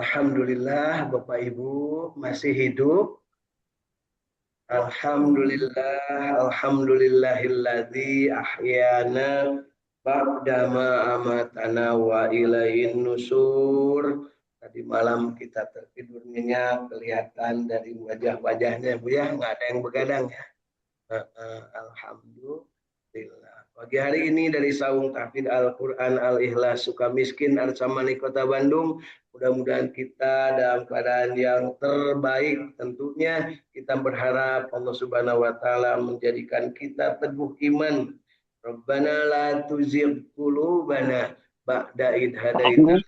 Alhamdulillah Bapak Ibu masih hidup. Alhamdulillahilladzi ahyana ba'dama amatana wa ilaihin nusur. Tadi malam kita tertidur nyenyak, kelihatan dari wajah-wajahnya Bu ya, nggak ada yang begadang ya. Alhamdulillah. Pagi hari ini dari Saung Tahfidz Al-Quran Al-Ikhlas Sukamiskin Arsamani Kota Bandung, mudah-mudahan kita dalam keadaan yang terbaik. Tentunya kita berharap Allah Subhanahu wa taala menjadikan kita teguh iman. Rabbana la tuzigh qulubana ba'da idh hadaitana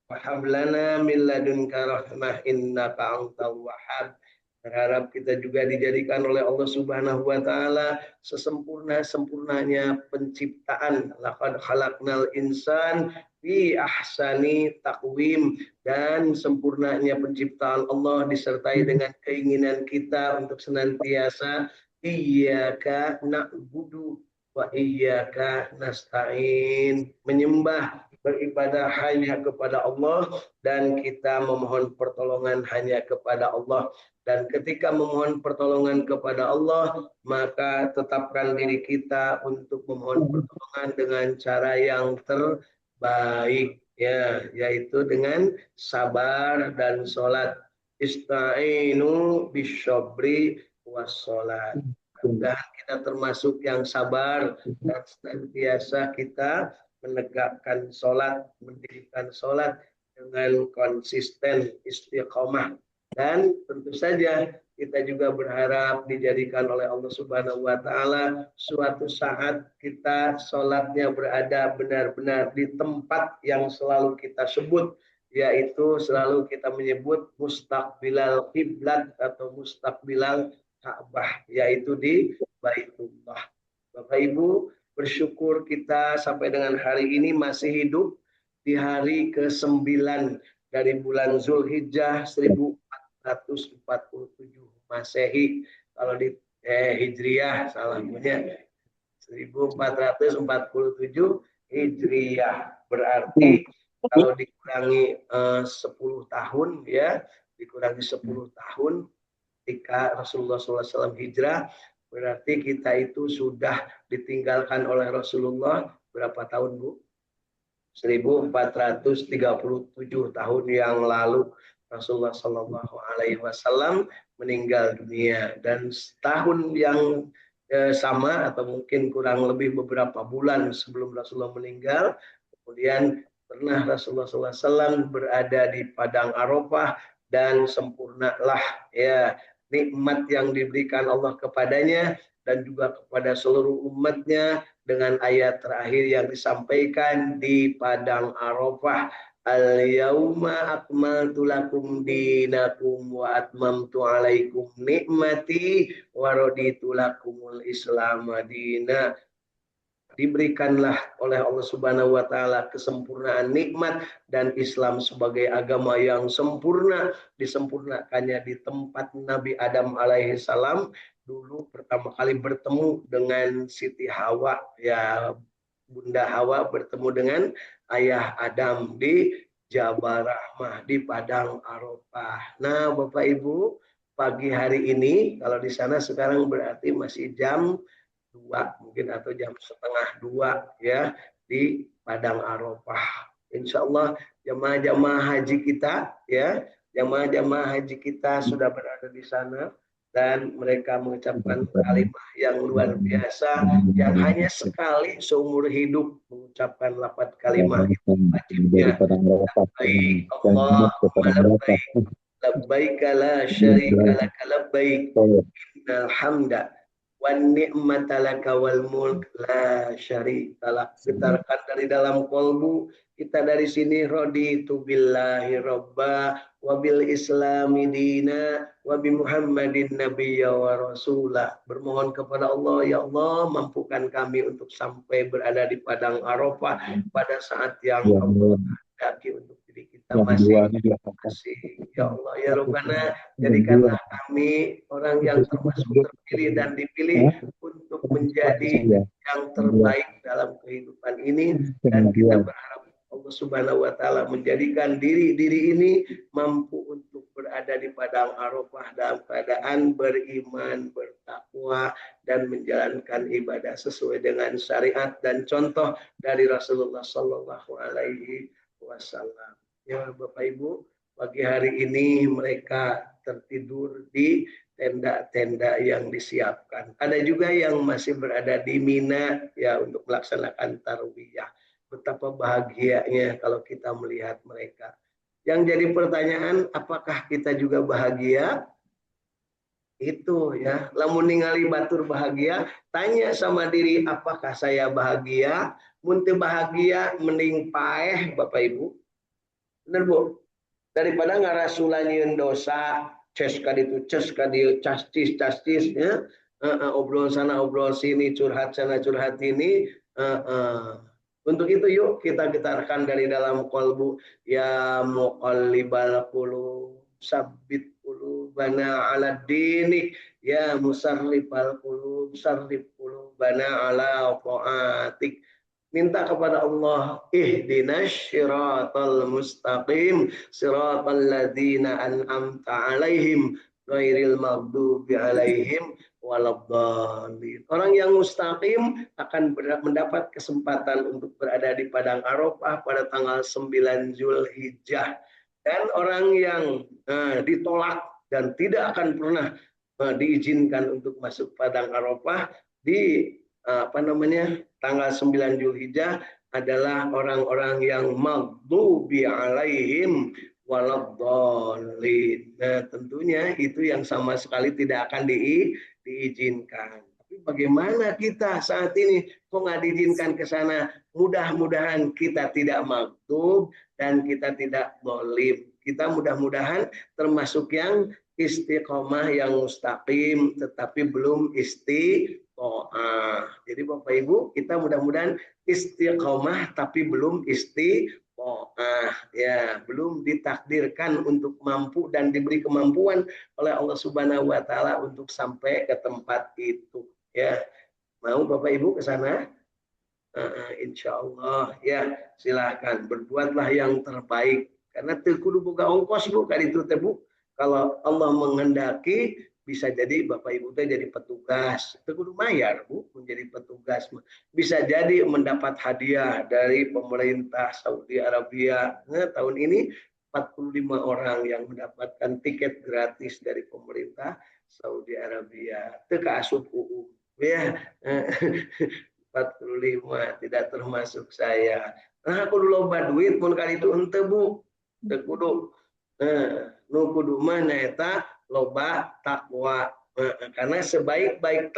wa hab lana min ladunka rahmah innaka antal wahhab. Berharap kita juga dijadikan oleh Allah Subhanahu wa taala sesempurna-sempurnanya penciptaan. Laqad khalaqnal insan fi ahsani taqwim, dan sempurnanya penciptaan Allah disertai dengan keinginan kita untuk senantiasa iyyaka na'budu wa iyyaka nasta'in, menyembah, beribadah hanya kepada Allah, dan kita memohon pertolongan hanya kepada Allah. Dan ketika memohon pertolongan kepada Allah, maka tetapkan diri kita untuk memohon pertolongan dengan cara yang terbaik, ya, yaitu dengan sabar dan sholat. Ista'inu bisyabri wassalat. Mudah-mudahan kita termasuk yang sabar dan senantiasa kita menegakkan sholat, mendirikan sholat dengan konsisten istiqomah. Dan tentu saja kita juga berharap dijadikan oleh Allah Subhanahu wa taala suatu saat kita sholatnya berada benar-benar di tempat yang selalu kita sebut, yaitu selalu kita menyebut mustaqbilal kiblat atau mustaqbilal Ka'bah, yaitu di Baitullah. Bapak Ibu, bersyukur kita sampai dengan hari ini masih hidup di hari ke-9 dari bulan Zulhijjah 1447 Masehi. Kalau di Hijriah, salah punya 1447 Hijriah. Berarti kalau dikurangi 10 tahun ya, dikurangi 10 tahun ketika Rasulullah SAW hijrah, berarti kita itu sudah ditinggalkan oleh Rasulullah berapa tahun Bu? 1437 tahun yang lalu Rasulullah Shallallahu Alaihi Wasallam meninggal dunia, dan setahun yang sama atau mungkin kurang lebih beberapa bulan sebelum Rasulullah meninggal, kemudian pernah Rasulullah SAW berada di padang Arafah, dan sempurnalah ya nikmat yang diberikan Allah kepadanya dan juga kepada seluruh umatnya dengan ayat terakhir yang disampaikan di padang Arafah. Al-yauma akmaltu lakum dinakum wa atmamtu alaikum nikmati wa raditu lakumul Islam madina. Diberikanlah oleh Allah Subhanahu wa taala kesempurnaan nikmat dan Islam sebagai agama yang sempurna, disempurnakannya di tempat Nabi Adam alaihi salam dulu pertama kali bertemu dengan Siti Hawa, ya, Bunda Hawa bertemu dengan ayah Adam di Jabal Rahmah di padang Arafah. Nah, Bapak Ibu, pagi hari ini kalau di sana sekarang berarti masih jam 2 mungkin atau jam setengah 2 ya di padang Arafah. Insya Allah jamaah-jamaah haji kita ya, jamaah-jamaah haji kita sudah berada di sana, dan mereka mengucapkan kalimat yang luar biasa yang hanya sekali seumur hidup mengucapkan lafaz kalimat itu wajibnya. Labbaik Allahumma labbaik, labbaik la syarika laka labbaik, innal hamda wan ni'mata laka wal mulk la syarika lak. Getarkan dari dalam kolbu kita dari sini, raditu billahi robba wa bil islami dina wa bi muhammadin nabiyya wa rasulah. Bermohon kepada Allah, ya Allah mampukan kami untuk sampai berada di padang Arafah pada saat yang Allah kehendaki untuk diri kita masing-masing. Ya Allah ya Rabbana, jadikanlah kami orang yang termasuk terpilih dan dipilih untuk menjadi yang terbaik dalam kehidupan ini, dan kita berharap Allah Subhanahu wa taala menjadikan diri ini mampu untuk berada di padang Arafah dalam keadaan beriman, bertakwa dan menjalankan ibadah sesuai dengan syariat dan contoh dari Rasulullah Sallallahu Alaihi Wasallam. Ya Bapak Ibu, pagi hari ini mereka tertidur di tenda-tenda yang disiapkan. Ada juga yang masih berada di Mina ya untuk melaksanakan tarwiyah. Betapa bahagianya kalau kita melihat mereka. Yang jadi pertanyaan, apakah kita juga bahagia? Itu ya, lamun ningali batur bahagia, tanya sama diri, apakah saya bahagia? Mun teu bahagia, mending paeh Bapak Ibu. Bener Bu? Daripada ngarasulanyeun dosa, ces ka ditu, ces ka dieu, castis ya. Obrol sana, obrol sini, curhat sana, curhat ini. Untuk itu yuk kita getarkan dari dalam kolbu, ya muqallibal qulub sabbit qulubana ala dinik, ya musarrifal qulub sarrif qulubana ala taatik. Minta kepada Allah, ihdinas syiratal mustaqim, siratal ladzina an'amta alaihim, ghairil maghdubi alaihim waladdallin. Orang yang mustaqim akan mendapat kesempatan untuk berada di padang Arafah pada tanggal 9 Zulhijjah. Dan orang yang ditolak dan tidak akan pernah diizinkan untuk masuk padang Arafah di tanggal 9 Zulhijjah adalah orang-orang yang maghdubi alaihim waladdallin. Nah, tentunya itu yang sama sekali tidak akan diizinkan. Tapi bagaimana kita saat ini kok nggak diizinkan ke sana? Mudah-mudahan kita tidak maghdub dan kita tidak zalim. Kita mudah-mudahan termasuk yang istiqomah yang mustaqim tetapi belum istiqomah. Jadi Bapak Ibu, kita mudah-mudahan istiqomah tapi belum istiqomah. Ya, belum ditakdirkan untuk mampu dan diberi kemampuan oleh Allah Subhanahu wa taala untuk sampai ke tempat itu. Ya. Mau Bapak Ibu ke sana? Insya Allah ya, silakan berbuatlah yang terbaik karena kudu boga ongkos Bu kali itu teh Bu. Kalau Allah menghendaki bisa jadi Bapak Ibu teh jadi petugas, kudu bayar Bu menjadi petugas. Bisa jadi mendapat hadiah dari pemerintah Saudi Arabia. Nah, tahun ini 45 orang yang mendapatkan tiket gratis dari pemerintah Saudi Arabia. Itu kaasup UU ya. 45 tidak termasuk saya. Nah, aku dulu loba duit pun kali itu ente Bu. Teu kudu. Nu kudu mah nyaeta loba takwa. Karena sebaik-baik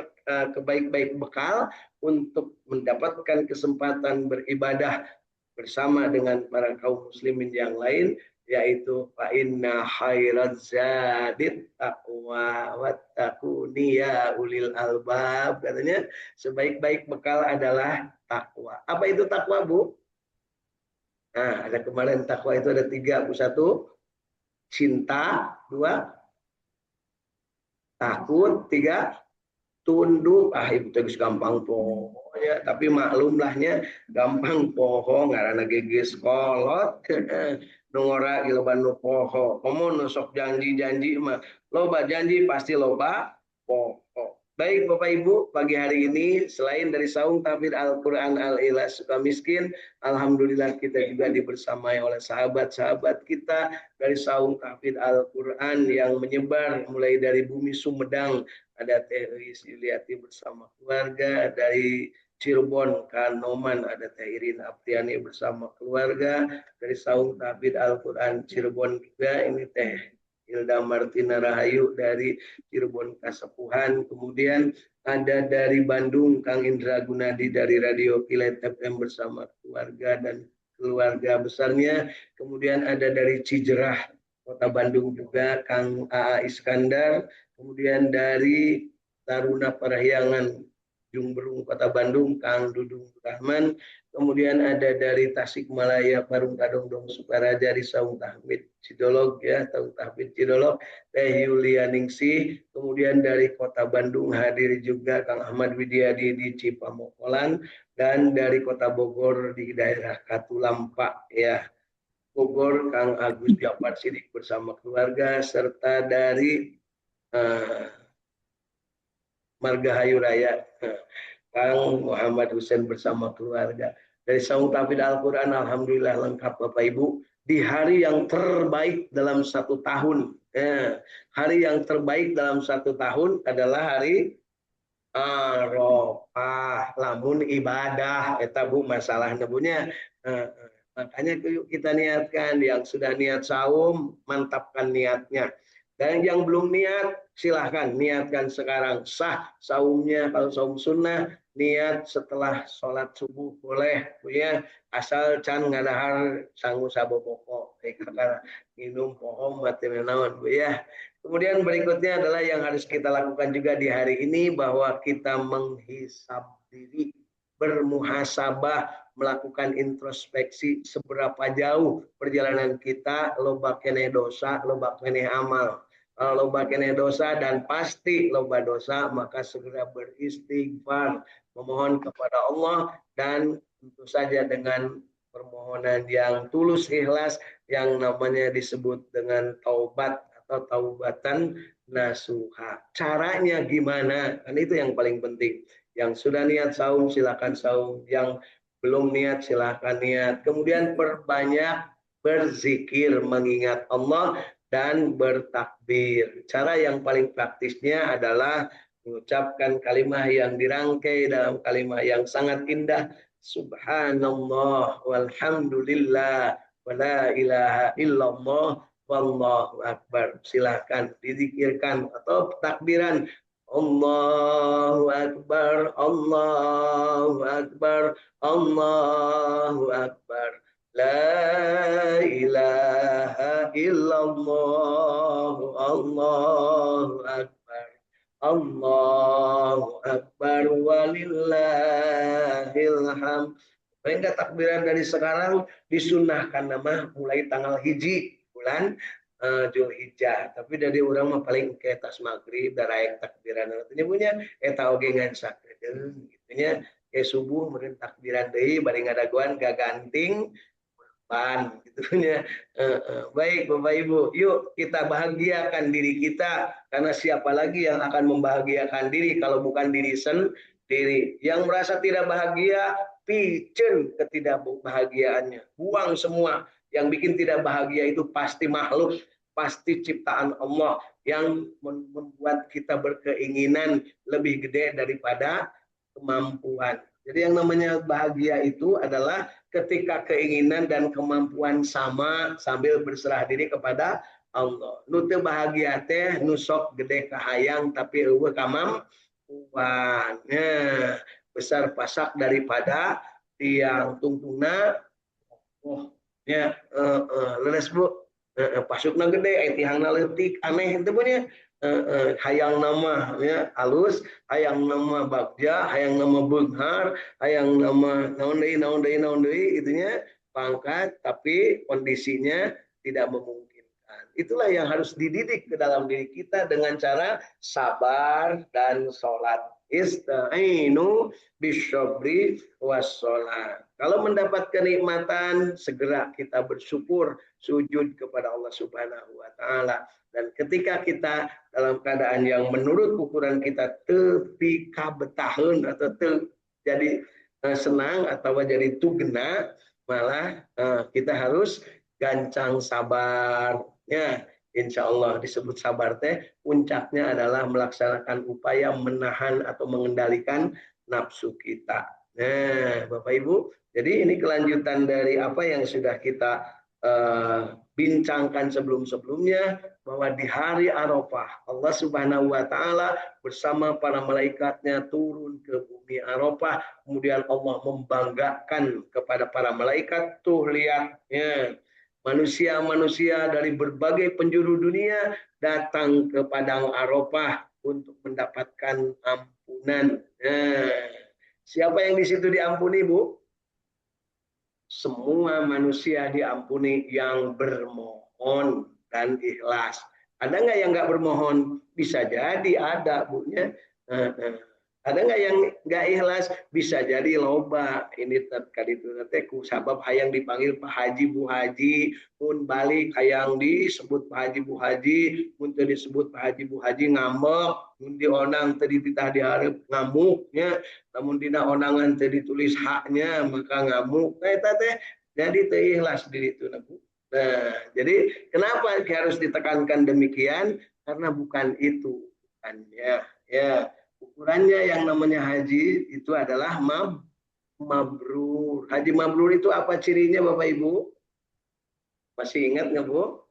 kebaik-baik bekal untuk mendapatkan kesempatan beribadah bersama dengan para kaum muslimin yang lain, yaitu fa inna khairaz zadit taqwa wattaquni ya ulil albab. Katanya sebaik-baik bekal adalah takwa. Apa itu takwa Bu? Nah, ada kemarin takwa itu ada 3 Bu. 1 cinta, 2 takut, 3 tunduk. Ibu tegus gampang poho ya, tapi maklumlahnya gampang poho ngaranna geges kolot. Nungora iloban nu poho. Komo nusok janji-janji mah loba janji pasti loba poho. Baik Bapak Ibu, pagi hari ini selain dari saung tahfidz Al-Qur'an Al-Ikhlas Sukamiskin, alhamdulillah kita juga dibersamai oleh sahabat-sahabat kita dari saung tahfidz Al-Qur'an yang menyebar mulai dari Bumi Sumedang. Ada Teh Yuliati bersama keluarga, dari Cirebon Kanoman ada Teh Irin Aptiani bersama keluarga, dari saung tahfidz Al-Qur'an Cirebon juga ini Teh Hilda Martina Rahayu dari Cirebon Kasepuhan, kemudian ada dari Bandung Kang Indra Gunadi dari Radio Kilet FM bersama keluarga dan keluarga besarnya, kemudian ada dari Cijerah Kota Bandung juga Kang AA Iskandar, kemudian dari Taruna Parahyangan Jumberung Kota Bandung Kang Dudung Rahman, kemudian ada dari Tasikmalaya Parung Kadongdong Sukaraja di Saung Tahmid Cidolog ya, Saung Tahmid Cidolog, Teh Yulia Ningsih, kemudian dari Kota Bandung hadir juga Kang Ahmad Widyadi di Cipamokolan, dan dari Kota Bogor di daerah Katulampa ya. Bogor Kang Agus Jafar Sidik bersama keluarga, serta dari Margahayu Raya Kang Muhammad Hussein bersama keluarga. Dari Saung Tahfidz Al-Quran, alhamdulillah lengkap Bapak Ibu. Di hari yang terbaik dalam satu tahun. Hari yang terbaik dalam satu tahun adalah hari Arafah, lamun ibadah. Eta Bu masalah nebunya. Makanya kita niatkan, yang sudah niat saum, mantapkan niatnya. Dan yang belum niat, silahkan niatkan sekarang. Sah saumnya, kalau saum sunnah, niat setelah sholat subuh boleh. Ya, asal can ngadahar sangu sabopoko. Karena minum pohon mati menawan. Ya. Kemudian berikutnya adalah yang harus kita lakukan juga di hari ini, bahwa kita menghisab diri, bermuhasabah, melakukan introspeksi seberapa jauh perjalanan kita, loba keneh dosa, loba keneh amal. Kalau loba keneh dosa dan pasti loba dosa, maka segera beristighfar, memohon kepada Allah, dan tentu saja dengan permohonan yang tulus ikhlas, yang namanya disebut dengan taubat atau taubatan nasuha. Caranya gimana? Kan itu yang paling penting. Yang sudah niat saum silakan saum, yang belum niat silakan niat. Kemudian perbanyak berzikir, mengingat Allah, dan bertakbir. Cara yang paling praktisnya adalah mengucapkan kalimat yang dirangkai dalam kalimat yang sangat indah. Subhanallah walhamdulillah wala ilaha illallah wallahu akbar. Silahkan dizikirkan atau takbiran. Allahu Akbar, Allahu Akbar, Allahu Akbar. La ilaha illallah, Allahu Akbar. Allahu Akbar walillahil hamd. Paling takbiran dari sekarang disunahkan nama mulai tanggal hiji bulan Julhijjah. Tapi dari orang mah paling ke tas maghrib daraek takbiran artinya punya eta oge ngansakeun gitunya ke subuh meureun takbiran deui bari ngadaguan gaganting pan gitunya. Baik Bapak Ibu, yuk kita bahagiakan diri kita, karena siapa lagi yang akan membahagiakan diri kalau bukan diri sendiri. Yang merasa tidak bahagia, picen ketidakbahagiaannya, buang semua. Yang bikin tidak bahagia itu pasti makhluk, pasti ciptaan Allah yang membuat kita berkeinginan lebih gede daripada kemampuan. Jadi yang namanya bahagia itu adalah ketika keinginan dan kemampuan sama sambil berserah diri kepada Allah. Nu teu bahagia teh nu sok gede kahayang tapi eueuh kamampuan. Besar pasak daripada tiang tungtungna. Oh, ya, leres Bu. Pasukna gede, tihangna leutik, aneh itu punya. Hayang nama ya halus, hayang nama bagja, hayang nama beghar, hayang nama naon deui itunya pangkat, tapi kondisinya tidak memungkinkan. Itulah yang harus dididik ke dalam diri kita dengan cara sabar dan sholat. Ista'inu bisyabri wassalat. Kalau mendapat kenikmatan, segera kita bersyukur, sujud kepada Allah Subhanahu wa taala. Dan ketika kita dalam keadaan yang menurut ukuran kita tepi kabetaheun atau jadi senang atau jadi tugena, malah kita harus gancang sabar. Ya, insya Allah disebut sabar teh puncaknya adalah melaksanakan upaya menahan atau mengendalikan nafsu kita. Nah, Bapak Ibu, jadi ini kelanjutan dari apa yang sudah kita bincangkan sebelum-sebelumnya, bahwa di hari Arafah Allah Subhanahu wa taala bersama para malaikatnya turun ke bumi Arafah, kemudian Allah membanggakan kepada para malaikat, tuh lihat ya, manusia-manusia dari berbagai penjuru dunia datang ke padang Arafah untuk mendapatkan ampunan. Nah, siapa yang di situ diampuni, Bu? Semua manusia diampuni yang bermohon dan ikhlas. Ada nggak yang nggak bermohon? Bisa jadi ada, Bu. Ada nggak yang nggak ikhlas? Bisa jadi loba. Ini terkait itu nanti ku sabab hayang dipanggil Pak Haji, Bu Haji, mun balik hayang disebut Pak Haji, Bu Haji, mun teu disebut Pak Haji, Bu Haji ngambek, mun dionang tadi ditah diharap ngamuknya, namun dina onangan tadi ditulis haknya maka ngamuk. Nah, eta teh jadi teu ikhlas diri itu, Bu. Nah, jadi kenapa harus ditekankan demikian? Karena bukan itu, bukannya. Ya, ukurannya yang namanya haji itu adalah mabrur. Haji mabrur itu apa cirinya, Bapak Ibu? Masih ingat nggak, Bu?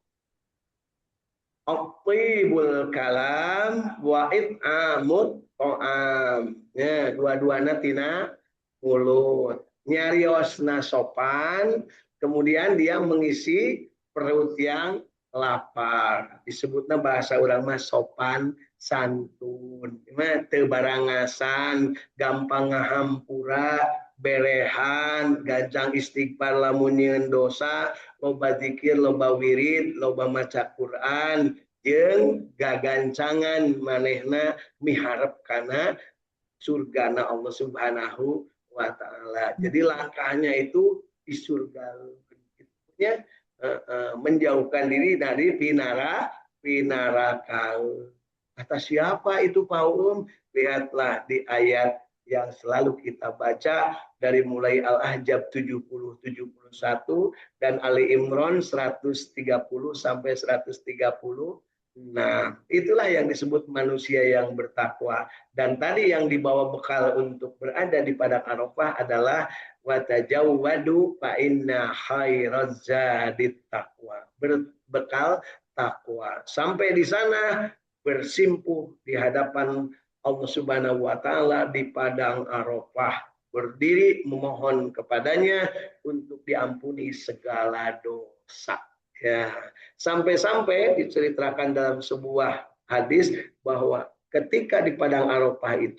Oqibul kalam wa it'amut to'am. Ya, dua-duana tina mulut. Nyariosna sopan, kemudian dia mengisi perut yang lapar. Disebutnya bahasa orang mah sopan santun. Teu barangasan, gampang ngahampura, berehan, gancang istighfar lamun nyieun dosa, loba zikir, loba wirid, loba maca Quran, jeung gagancangan manehna miharep kana surgana Allah Subhanahu wa taala. Jadi langkahnya itu di surga. Menjauhkan diri dari pinaraka. Kata siapa itu Pak Lihatlah di ayat yang selalu kita baca dari mulai Al-Ahzab 70-71 dan Ali Imran 130 sampai 130. Nah, itulah yang disebut manusia yang bertakwa. Dan tadi yang dibawa bekal untuk berada di padang Arafah adalah watajawwadu fa inna khairaz zadit taqwa. Berbekal takwa. Sampai di sana bersimpuh di hadapan Allah Subhanahu wa taala di padang Arafah, berdiri memohon kepadanya untuk diampuni segala dosa. Ya, sampai-sampai diceritakan dalam sebuah hadis bahwa ketika di padang Arafah itu